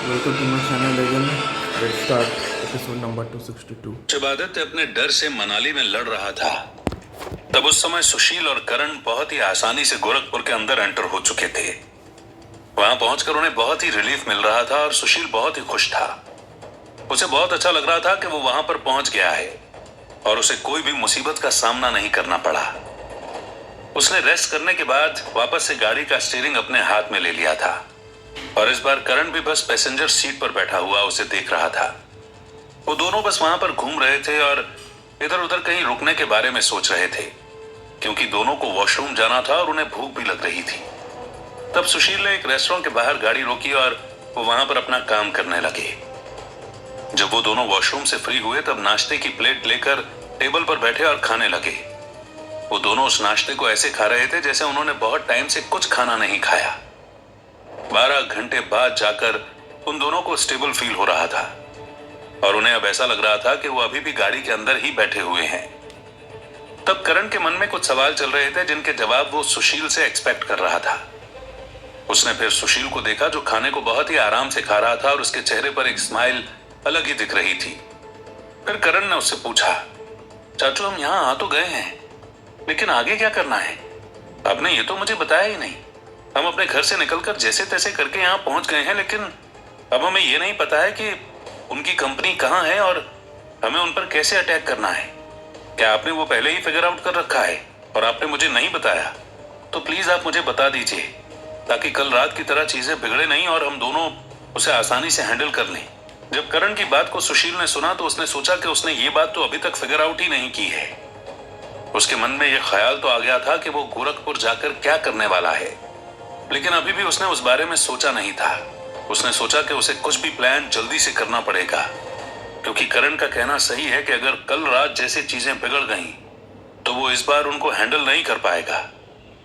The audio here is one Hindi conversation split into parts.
Welcome to my channel again. Let's start episode number 262. जब आदित्य अपने डर से मनाली में लड़ रहा था, तब उस समय सुशील और करण बहुत ही आसानी से गोरखपुर के अंदर एंटर हो चुके थे। वहां पहुंचकर उन्हें बहुत ही रिलीफ मिल रहा था और सुशील बहुत ही खुश था। उसे बहुत अच्छा लग रहा था कि वो वहां पर पहुंच गया है और उसे कोई भी मुसीबत का सामना नहीं करना पड़ा। उसने रेस्ट करने के बाद वापस से गाड़ी का स्टीयरिंग अपने हाथ में ले लिया था और इस बार करण भी बस पैसेंजर सीट पर बैठा हुआ उसे देख रहा था। वो दोनों बस वहां पर घूम रहे थे और इधर उधर कहीं रुकने के बारे में सोच रहे थे, क्योंकि दोनों को वॉशरूम जाना था और उन्हें भूख भी लग रही थी। तब सुशील ने एक रेस्टोरेंट के बाहर गाड़ी रोकी और वो वहां पर अपना काम करने लगे। जब वो दोनों वॉशरूम से फ्री हुए तब नाश्ते की प्लेट लेकर टेबल पर बैठे और खाने लगे। वो दोनों उस नाश्ते को ऐसे खा रहे थे जैसे उन्होंने बहुत टाइम से कुछ खाना नहीं खाया। 12 घंटे बाद जाकर उन दोनों को स्टेबल फील हो रहा था और उन्हें अब ऐसा लग रहा था कि वो अभी भी गाड़ी के अंदर ही बैठे हुए हैं। तब करण के मन में कुछ सवाल चल रहे थे जिनके जवाब वो सुशील से एक्सपेक्ट कर रहा था। उसने फिर सुशील को देखा जो खाने को बहुत ही आराम से खा रहा था और उसके चेहरे पर एक स्माइल अलग ही दिख रही थी। फिर करण ने उससे पूछा, चाचू हम यहाँ आ तो गए हैं, लेकिन आगे क्या करना है? आपने ये तो मुझे बताया ही नहीं। हम अपने घर से निकलकर जैसे तैसे करके यहाँ पहुंच गए हैं, लेकिन अब हमें ये नहीं पता है कि उनकी कंपनी कहाँ है और हमें उन पर कैसे अटैक करना है। क्या आपने वो पहले ही फिगर आउट कर रखा है और आपने मुझे नहीं बताया? तो प्लीज आप मुझे बता दीजिए, ताकि कल रात की तरह चीजें बिगड़े नहीं और हम दोनों उसे आसानी से हैंडल कर लें। जब करण की बात को सुशील ने सुना तो उसने सोचा कि उसने ये बात तो अभी तक फिगर आउट ही नहीं की है। उसके मन में यह ख्याल तो आ गया था कि वो गोरखपुर जाकर क्या करने वाला है, लेकिन अभी भी उसने उस बारे में सोचा नहीं था। उसने सोचा कि उसे कुछ भी प्लान जल्दी से करना पड़ेगा, क्योंकि करण का कहना सही है कि अगर कल रात जैसे चीजें बिगड़ गईं, तो वो इस बार उनको हैंडल नहीं कर पाएगा।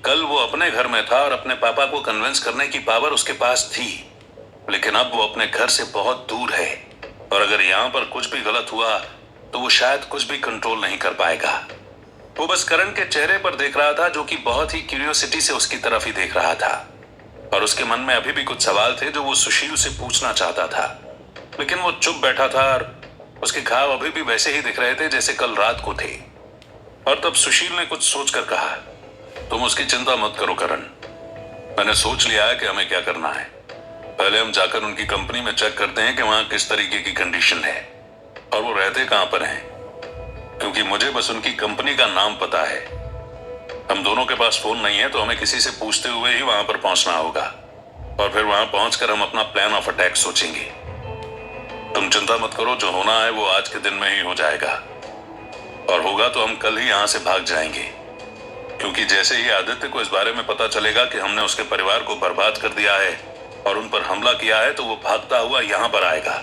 कल वो अपने घर में था और अपने पापा को कन्विंस करने की पावर उसके पास थी, लेकिन अब वो अपने घर से बहुत दूर है और अगर यहाँ पर कुछ भी गलत हुआ तो वो शायद कुछ भी कंट्रोल नहीं कर पाएगा। वो बस करण के चेहरे पर देख रहा था, जो कि बहुत ही क्यूरियोसिटी से उसकी तरफ ही देख रहा था और उसके मन में अभी भी कुछ सवाल थे जो वो सुशील से पूछना चाहता था, लेकिन वो चुप बैठा था और उसके घाव अभी भी वैसे ही दिख रहे थे जैसे कल रात को थे। और तब सुशील ने कुछ सोचकर कहा, तुम उसकी चिंता मत करो करण, मैंने सोच लिया है कि हमें क्या करना है। पहले हम जाकर उनकी कंपनी में चेक करते हैं कि वहां किस तरीके की कंडीशन है और वो रहते कहां पर हैं, क्योंकि मुझे बस उनकी कंपनी का नाम पता है। हम दोनों के पास फोन नहीं है तो हमें किसी से पूछते हुए ही वहां पर पहुंचना होगा और फिर वहां पहुंचकर हम अपना प्लान ऑफ अटैक सोचेंगे। तुम चिंता मत करो, जो होना है वो आज के दिन में ही हो जाएगा और होगा तो हम कल ही यहां से भाग जाएंगे, क्योंकि जैसे ही आदित्य को इस बारे में पता चलेगा कि हमने उसके परिवार को बर्बाद कर दिया है और उन पर हमला किया है तो वो भागता हुआ यहां पर आएगा।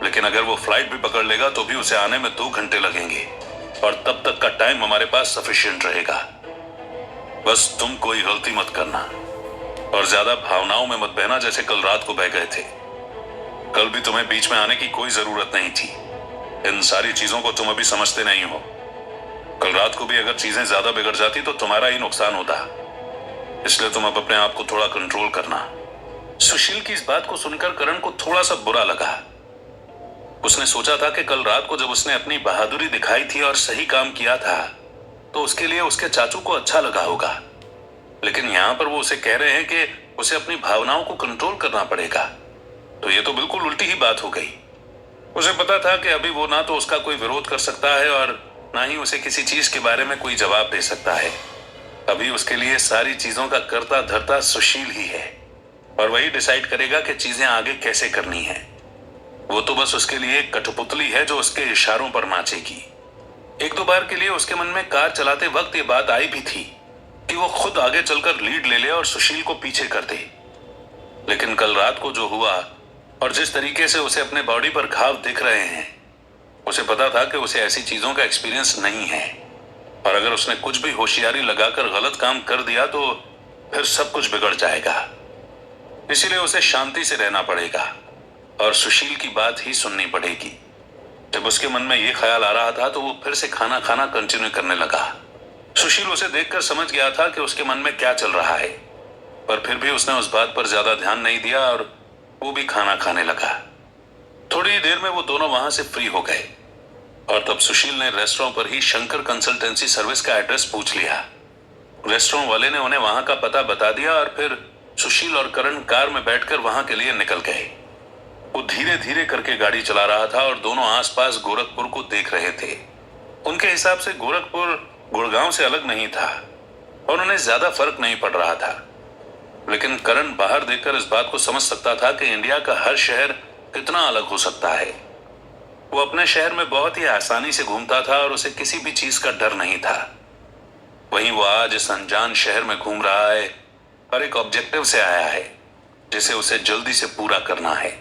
लेकिन अगर वो फ्लाइट भी पकड़ लेगा तो भी उसे आने में 2 घंटे लगेंगे और तब तक का टाइम हमारे पास सफिशिएंट रहेगा। बस तुम कोई गलती मत करना और ज्यादा भावनाओं में मत बहना जैसे कल रात को बह गए थे। कल भी तुम्हें बीच में आने की कोई जरूरत नहीं थी। इन सारी चीजों को तुम अभी समझते नहीं हो। कल रात को भी अगर चीजें ज्यादा बिगड़ जाती तो तुम्हारा ही नुकसान होता, इसलिए तुम अब अपने आप को थोड़ा कंट्रोल करना। सुशील की इस बात को सुनकर करण को थोड़ा सा बुरा लगा। उसने सोचा था कि कल रात को जब उसने अपनी बहादुरी दिखाई थी और सही काम किया था तो उसके लिए उसके चाचू को अच्छा लगा होगा, लेकिन यहाँ पर वो उसे कह रहे हैं कि उसे अपनी भावनाओं को कंट्रोल करना पड़ेगा, तो ये तो बिल्कुल उल्टी ही बात हो गई। उसे पता था कि अभी वो ना तो उसका कोई विरोध कर सकता है और ना ही उसे किसी चीज के बारे में कोई जवाब दे सकता है। अभी उसके लिए सारी चीजों का कर्ता धर्ता सुशील ही है और वही डिसाइड करेगा कि चीजें आगे कैसे करनी है। वो तो बस उसके लिए एक कठपुतली है जो उसके इशारों पर नाचेगी। 1-2 बार के लिए उसके मन में कार चलाते वक्त ये बात आई भी थी कि वो खुद आगे चलकर लीड ले ले और सुशील को पीछे कर दे, लेकिन कल रात को जो हुआ और जिस तरीके से उसे अपने बॉडी पर घाव दिख रहे हैं, उसे पता था कि उसे ऐसी चीजों का एक्सपीरियंस नहीं है और अगर उसने कुछ भी होशियारी लगाकर गलत काम कर दिया तो फिर सब कुछ बिगड़ जाएगा। इसीलिए उसे शांति से रहना पड़ेगा और सुशील की बात ही सुननी पड़ेगी। जब उसके मन में यह ख्याल आ रहा था तो वो फिर से खाना खाना कंटिन्यू करने लगा। सुशील उसे देखकर समझ गया था कि उसके मन में क्या चल रहा है, पर फिर भी उसने उस बात पर ज्यादा ध्यान नहीं दिया और वो भी खाना खाने लगा। थोड़ी देर में वो दोनों वहां से फ्री हो गए और तब सुशील ने रेस्टोरेंट पर ही शंकर कंसल्टेंसी सर्विस का एड्रेस पूछ लिया। रेस्टोरेंट वाले ने उन्हें वहां का पता बता दिया और फिर सुशील और करण कार में बैठकर वहां के लिए निकल गए। वो धीरे धीरे करके गाड़ी चला रहा था और दोनों आसपास गोरखपुर को देख रहे थे। उनके हिसाब से गोरखपुर गुड़गांव से अलग नहीं था और उन्हें ज्यादा फर्क नहीं पड़ रहा था, लेकिन करण बाहर देखकर इस बात को समझ सकता था कि इंडिया का हर शहर कितना अलग हो सकता है। वो अपने शहर में बहुत ही आसानी से घूमता था और उसे किसी भी चीज का डर नहीं था। वहीं वो आज इस अनजान शहर में घूम रहा है और एक ऑब्जेक्टिव से आया है जिसे उसे जल्दी से पूरा करना है।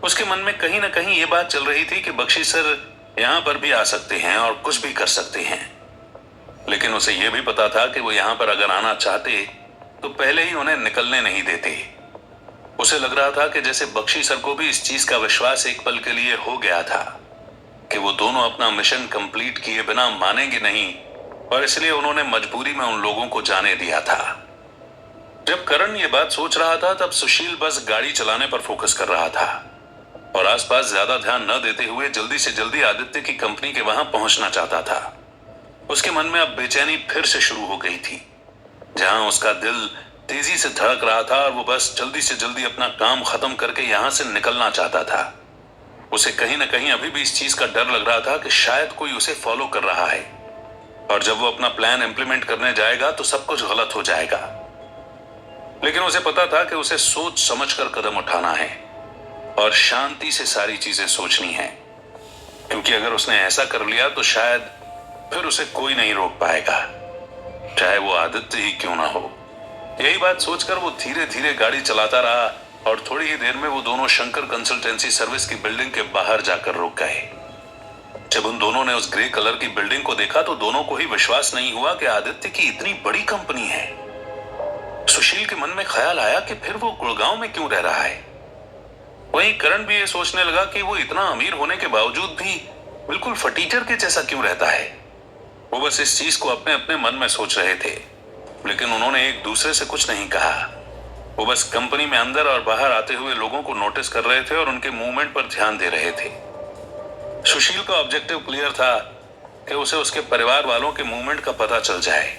उसके मन में कहीं ना कहीं ये बात चल रही थी कि बख्शी सर यहां पर भी आ सकते हैं और कुछ भी कर सकते हैं, लेकिन उसे यह भी पता था कि वो यहां पर अगर आना चाहते तो पहले ही उन्हें निकलने नहीं देते। उसे लग रहा था कि जैसे बख्शी सर को भी इस चीज का विश्वास एक पल के लिए हो गया था कि वो दोनों अपना मिशन कंप्लीट किए बिना मानेंगे नहीं, और इसलिए उन्होंने मजबूरी में उन लोगों को जाने दिया था। जब करण ये बात सोच रहा था तब सुशील बस गाड़ी चलाने पर फोकस कर रहा था और आसपास ज्यादा ध्यान न देते हुए जल्दी से जल्दी आदित्य की कंपनी के वहां पहुंचना चाहता था। उसके मन में अब बेचैनी फिर से शुरू हो गई थी, जहां उसका दिल तेजी से धड़क रहा था और वो बस जल्दी से जल्दी अपना काम खत्म करके यहां से निकलना चाहता था। उसे कहीं ना कहीं अभी भी इस चीज का डर लग रहा था कि शायद कोई उसे फॉलो कर रहा है और जब वो अपना प्लान इंप्लीमेंट करने जाएगा तो सब कुछ गलत हो जाएगा। लेकिन उसे पता था कि उसे सोच समझकर कदम उठाना है और शांति से सारी चीजें सोचनी है, क्योंकि अगर उसने ऐसा कर लिया तो शायद फिर उसे कोई नहीं रोक पाएगा, चाहे वो आदित्य ही क्यों ना हो। यही बात सोचकर वो धीरे धीरे गाड़ी चलाता रहा और थोड़ी ही देर में वो दोनों शंकर कंसल्टेंसी सर्विस की बिल्डिंग के बाहर जाकर रुक गए। जब उन दोनों ने उस ग्रे कलर की बिल्डिंग को देखा तो दोनों को ही विश्वास नहीं हुआ कि आदित्य की इतनी बड़ी कंपनी है। सुशील के मन में ख्याल आया कि फिर वो गुड़गांव में क्यों रह रहा है। वहीं करण भी ये सोचने लगा कि वो इतना अमीर होने के बावजूद भी बिल्कुल फटीचर के जैसा क्यों रहता है। वो बस इस चीज को अपने अपने मन में सोच रहे थे, लेकिन उन्होंने एक दूसरे से कुछ नहीं कहा। वो बस कंपनी में अंदर और बाहर आते हुए लोगों को नोटिस कर रहे थे और उनके मूवमेंट पर ध्यान दे रहे थे। सुशील का ऑब्जेक्टिव क्लियर था कि उसे उसके परिवार वालों के मूवमेंट का पता चल जाए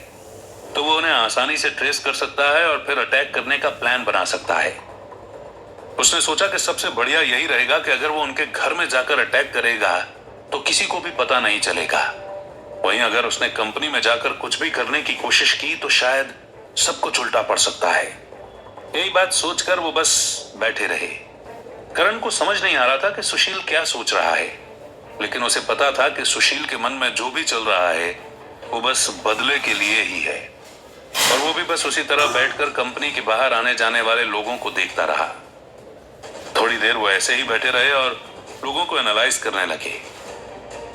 तो वो उन्हें आसानी से ट्रेस कर सकता है और फिर अटैक करने का प्लान बना सकता है। उसने सोचा कि सबसे बढ़िया यही रहेगा कि अगर वो उनके घर में जाकर अटैक करेगा तो किसी को भी पता नहीं चलेगा। वहीं अगर उसने कंपनी में जाकर कुछ भी करने की कोशिश की तो शायद सब कुछ उल्टा पड़ सकता है। यही बात सोचकर वो बस बैठे रहे। करण को समझ नहीं आ रहा था कि सुशील क्या सोच रहा है, लेकिन उसे पता था कि सुशील के मन में जो भी चल रहा है वो बस बदले के लिए ही है, और वो भी बस उसी तरह बैठकर कंपनी के बाहर आने जाने वाले लोगों को देखता रहा। थोड़ी देर वो ऐसे ही बैठे रहे और लोगों को एनालाइज करने लगे।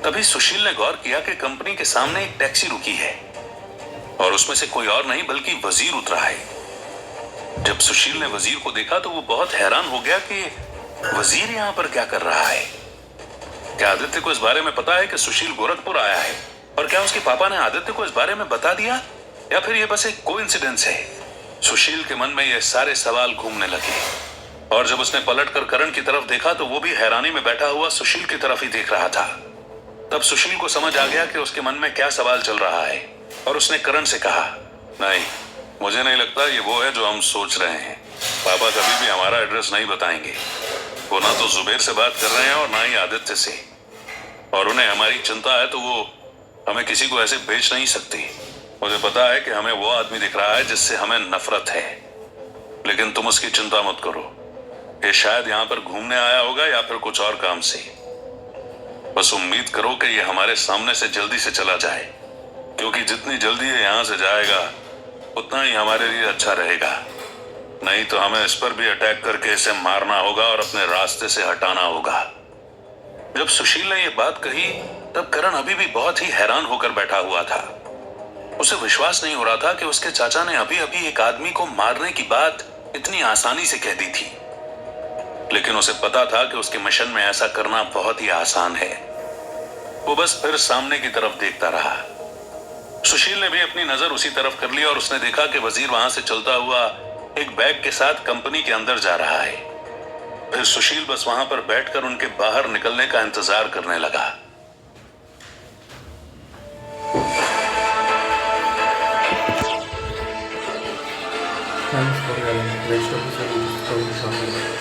तभी सुशील ने गौर किया कि कंपनी के सामने एक टैक्सी रुकी है और उसमें से कोई और नहीं बल्कि वजीर उतरा है। जब सुशील ने वजीर को देखा तो वो बहुत हैरान हो गया कि वजीर यहाँ पर क्या कर रहा है। क्या आदित्य को इस बारे में पता है कि सुशील गोरखपुर आया है, और क्या उसके पापा ने आदित्य को इस बारे में बता दिया, या फिर ये बस एक कोइंसिडेंस है। सुशील के मन में ये सारे सवाल घूमने लगे और जब उसने पलटकर करण की तरफ देखा तो वो भी हैरानी में बैठा हुआ सुशील की तरफ ही देख रहा था। तब सुशील को समझ आ गया कि उसके मन में क्या सवाल चल रहा है और उसने करण से कहा, नहीं, मुझे नहीं लगता ये वो है जो हम सोच रहे हैं। पापा कभी भी हमारा एड्रेस नहीं बताएंगे। वो ना तो जुबेर से बात कर रहे हैं और ना ही आदित्य से, और उन्हें हमारी चिंता है तो वो हमें किसी को ऐसे भेज नहीं सकती। मुझे पता है कि हमें वो आदमी दिख रहा है जिससे हमें नफरत है, लेकिन तुम उसकी चिंता मत करो। ये शायद यहाँ पर घूमने आया होगा या फिर कुछ और काम से। बस उम्मीद करो कि ये हमारे सामने से जल्दी से चला जाए, क्योंकि जितनी जल्दी ये यहाँ से जाएगा उतना ही हमारे लिए अच्छा रहेगा। नहीं तो हमें इस पर भी अटैक करके इसे मारना होगा और अपने रास्ते से हटाना होगा। जब सुशील ने यह बात कही तब करण अभी भी बहुत ही हैरान होकर बैठा हुआ था। उसे विश्वास नहीं हो रहा था कि उसके चाचा ने अभी अभी एक आदमी को मारने की बात इतनी आसानी से कह दी थी, लेकिन उसे पता था कि उसके मिशन में ऐसा करना बहुत ही आसान है। वो बस फिर सामने की तरफ देखता रहा। सुशील ने भी अपनी नजर उसी तरफ कर ली और उसने देखा कि वजीर वहां से चलता हुआ एक बैग के साथ कंपनी के अंदर जा रहा है। फिर सुशील बस वहां पर बैठकर उनके बाहर निकलने का इंतजार करने लगा। Thanks for your next episode.